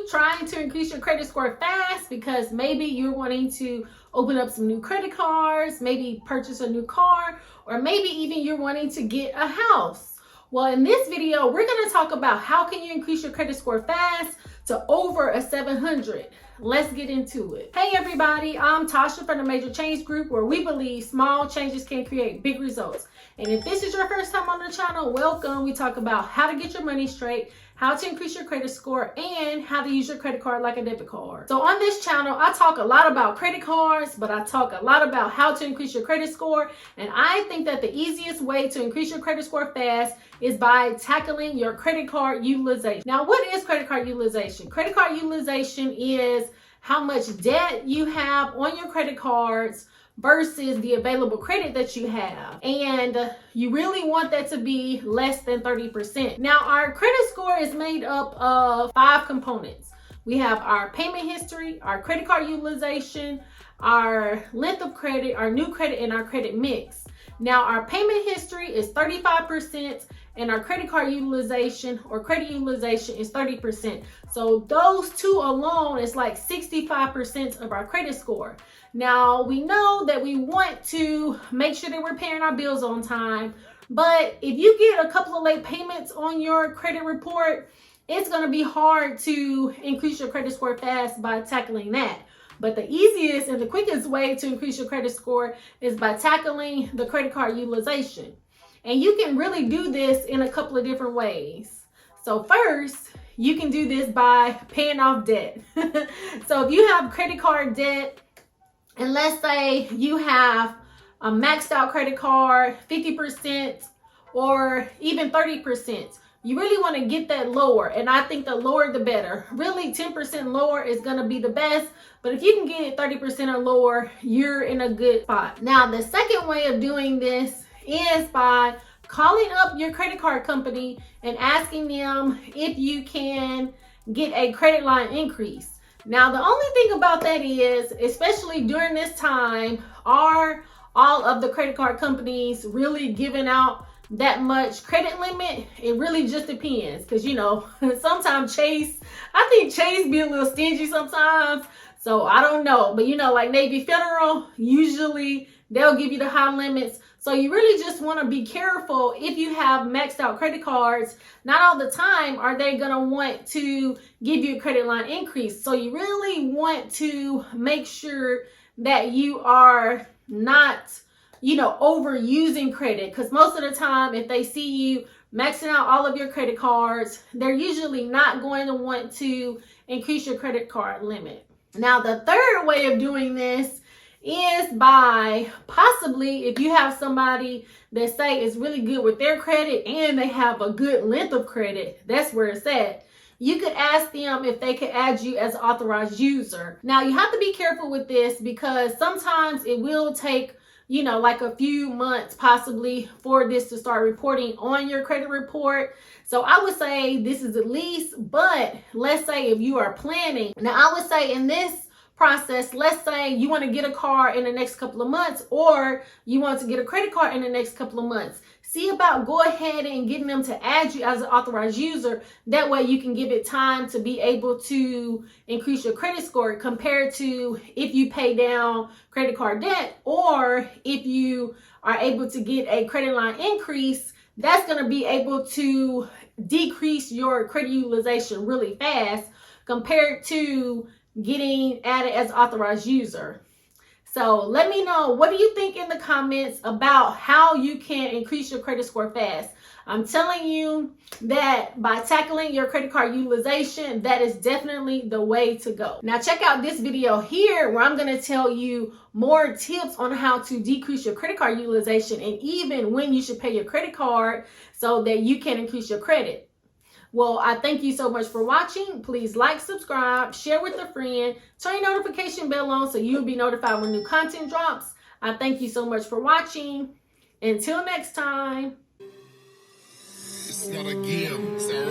you trying to increase your credit score fast because maybe you're wanting to open up some new credit cards, maybe purchase a new car, or maybe even you're wanting to get a house? Well, in this video, we're going to talk about how can you increase your credit score fast to over a 700. Let's get into it. Hey everybody, I'm Tasha from the Major Change Group, where we believe small changes can create big results. And if this is your first time on the channel, welcome. We talk about how to get your money straight, how to increase your credit score, and how to use your credit card like a debit card. So on this channel, I talk a lot about credit cards, but I talk a lot about how to increase your credit score. And I think that the easiest way to increase your credit score fast is by tackling your credit card utilization. Now, what is credit card utilization? Credit card utilization is how much debt you have on your credit cards versus the available credit that you have. And you really want that to be less than 30%. Now, our credit score is made up of 5 components. We have our payment history, our credit card utilization, our length of credit, our new credit, and our credit mix. Now, our payment history is 35%, and our credit card utilization or credit utilization is 30%. So those two alone is like 65% of our credit score. Now, we know that we want to make sure that we're paying our bills on time, but if you get a couple of late payments on your credit report, it's going to be hard to increase your credit score fast by tackling that. But the easiest and the quickest way to increase your credit score is by tackling the credit card utilization. And you can really do this in a couple of different ways. So first, you can do this by paying off debt. So if you have credit card debt, and let's say you have a maxed out credit card, 50% or even 30%, you really want to get that lower. And I think the lower the better. Really, 10% lower is going to be the best. But if you can get it 30% or lower, you're in a good spot. Now, the second way of doing this is by calling up your credit card company and asking them if you can get a credit line increase. Now, the only thing about that is, especially during this time, are all of the credit card companies really giving out that much credit limit? It really just depends, because sometimes I think Chase be a little stingy sometimes, so I don't know. But like Navy Federal, usually they'll give you the high limits. So you really just want to be careful if you have maxed out credit cards. Not all the time are they going to want to give you a credit line increase. So you really want to make sure that you are not overusing credit, because most of the time, if they see you maxing out all of your credit cards, they're usually not going to want to increase your credit card limit. Now, the third way of doing this is by possibly, if you have somebody that say is really good with their credit and they have a good length of credit, that's where it's at. You could ask them if they could add you as an authorized user. Now, you have to be careful with this, because sometimes it will take like a few months possibly for this to start reporting on your credit report. So I would say this is at least, but let's say if you are planning. Now, I would say in this process, let's say you want to get a car in the next couple of months, or you want to get a credit card in the next couple of months. See about go ahead and getting them to add you as an authorized user. That way you can give it time to be able to increase your credit score, compared to if you pay down credit card debt, or if you are able to get a credit line increase, that's going to be able to decrease your credit utilization really fast compared to getting added as authorized user. So let me know, what do you think in the comments about how you can increase your credit score fast? I'm telling you that by tackling your credit card utilization, that is definitely the way to go. Now, check out this video here where I'm going to tell you more tips on how to decrease your credit card utilization, and even when you should pay your credit card so that you can increase your credit. Well, I thank you so much for watching. Please like, subscribe, share with a friend, turn your notification bell on so you'll be notified when new content drops. I thank you so much for watching. Until next time. It's not a game, it's a